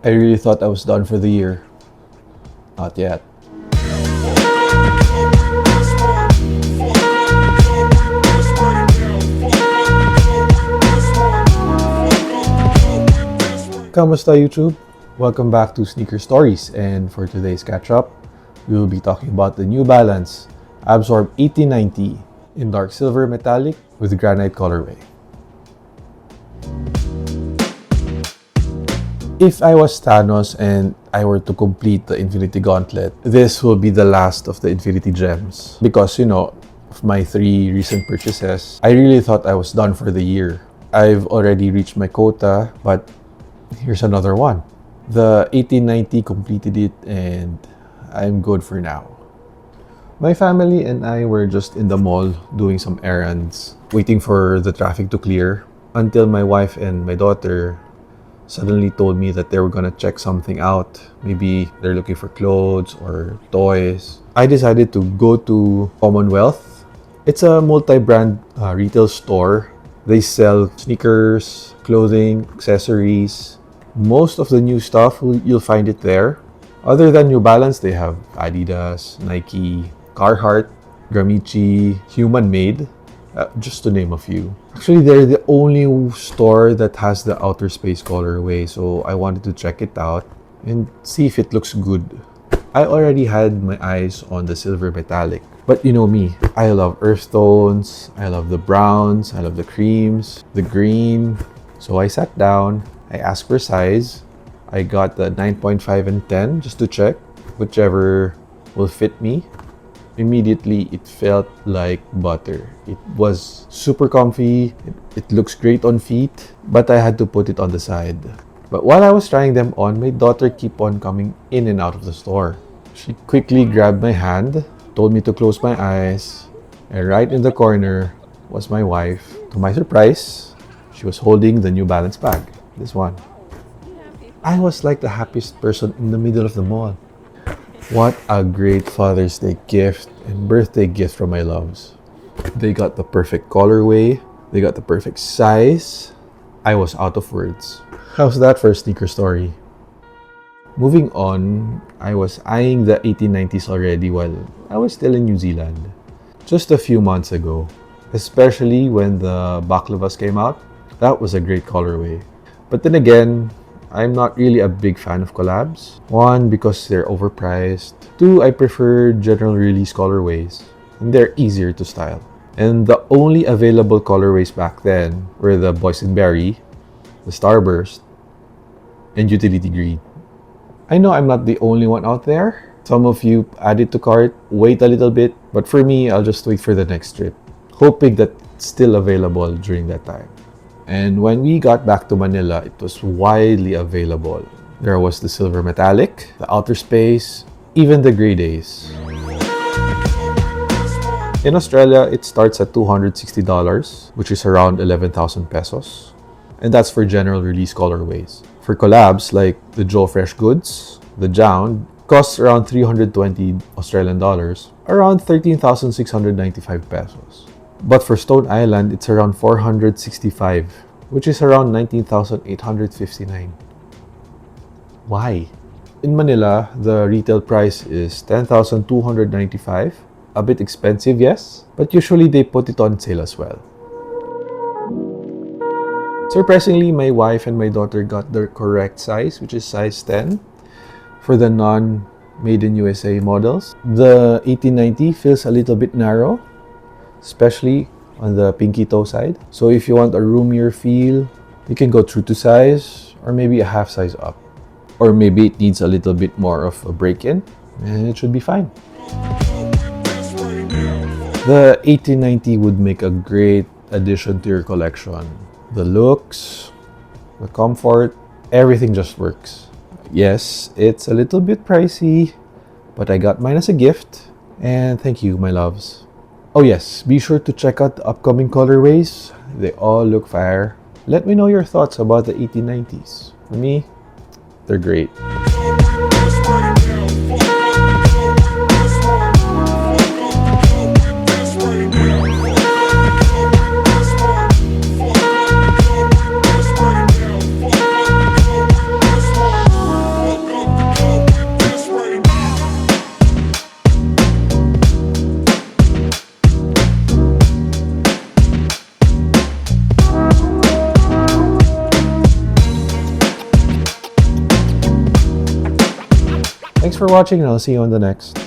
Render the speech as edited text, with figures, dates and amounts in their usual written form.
I really thought I was done for the year. Not yet. Kamusta YouTube? Welcome back to Sneaker Stories, and for today's catch-up, we will be talking about the New Balance Abzorb 1890 in dark silver metallic with granite colorway. If I was Thanos and I were to complete the Infinity Gauntlet, this will be the last of the Infinity Gems. Because, of my 3 recent purchases, I really thought I was done for the year. I've already reached my quota, but here's another one. The 1890 completed it and I'm good for now. My family and I were just in the mall doing some errands, waiting for the traffic to clear, until my wife and my daughter suddenly told me that they were gonna check something out. Maybe they're looking for clothes or toys. I decided to go to Commonwealth. It's a multi-brand retail store. They sell sneakers, clothing, accessories. Most of the new stuff, you'll find it there. Other than New Balance, they have Adidas, Nike, Carhartt, Granite, Human Made, just to name a few. Actually, they're the only store that has the outer space colorway, so I wanted to check it out and see if it looks good. I already had my eyes on the silver metallic, but you know me, I love earth tones, I love the browns, I love the creams, the green. So I sat down, I asked for size. I got the 9.5 and 10 just to check whichever will fit me. Immediately, it felt like butter. It was super comfy. It looks great on feet, but I had to put it on the side. But while I was trying them on, my daughter kept on coming in and out of the store. She quickly grabbed my hand, told me to close my eyes, and right in the corner was my wife. To my surprise, she was holding the New Balance bag, this one. I was like the happiest person in the middle of the mall. What a great Father's Day gift and birthday gift from my loves. They got the perfect colorway. They got the perfect size. I was out of words. How's that for a sneaker story? Moving on, I was eyeing the 1890s already while I was still in New Zealand. Just a few months ago. Especially when the baklavas came out. That was a great colorway. But then again, I'm not really a big fan of collabs. 1, because they're overpriced. 2, I prefer general release colorways. And they're easier to style. And the only available colorways back then were the boysenberry, the starburst, and utility green. I know I'm not the only one out there. Some of you add it to cart, wait a little bit. But for me, I'll just wait for the next trip, hoping that it's still available during that time. And when we got back to Manila, it was widely available. There was the silver metallic, the outer space, even the gray days. In Australia, it starts at $260, which is around 11,000 pesos. And that's for general release colorways. For collabs like the Joe Fresh Goods, the Jound, costs around 320 Australian dollars, around 13,695 pesos. But for Stone Island, it's around 465, which is around 19,859. Why? In Manila, the retail price is 10,295. A bit expensive, yes, but usually they put it on sale as well. Surprisingly, my wife and my daughter got the correct size, which is size 10 for the non-made in USA models. The 1890 feels a little bit narrow, especially on the pinky toe side. So if you want a roomier feel, you can go true to size or maybe a half size up. Or maybe it needs a little bit more of a break-in and it should be fine. The 1890 would make a great addition to your collection. The looks, the comfort, everything just works. Yes, it's a little bit pricey, but I got mine as a gift. And thank you, my loves. Oh yes, be sure to check out the upcoming colorways. They all look fire. Let me know your thoughts about the 1890s. For me, they're great. Thanks for watching, and I'll see you on the next.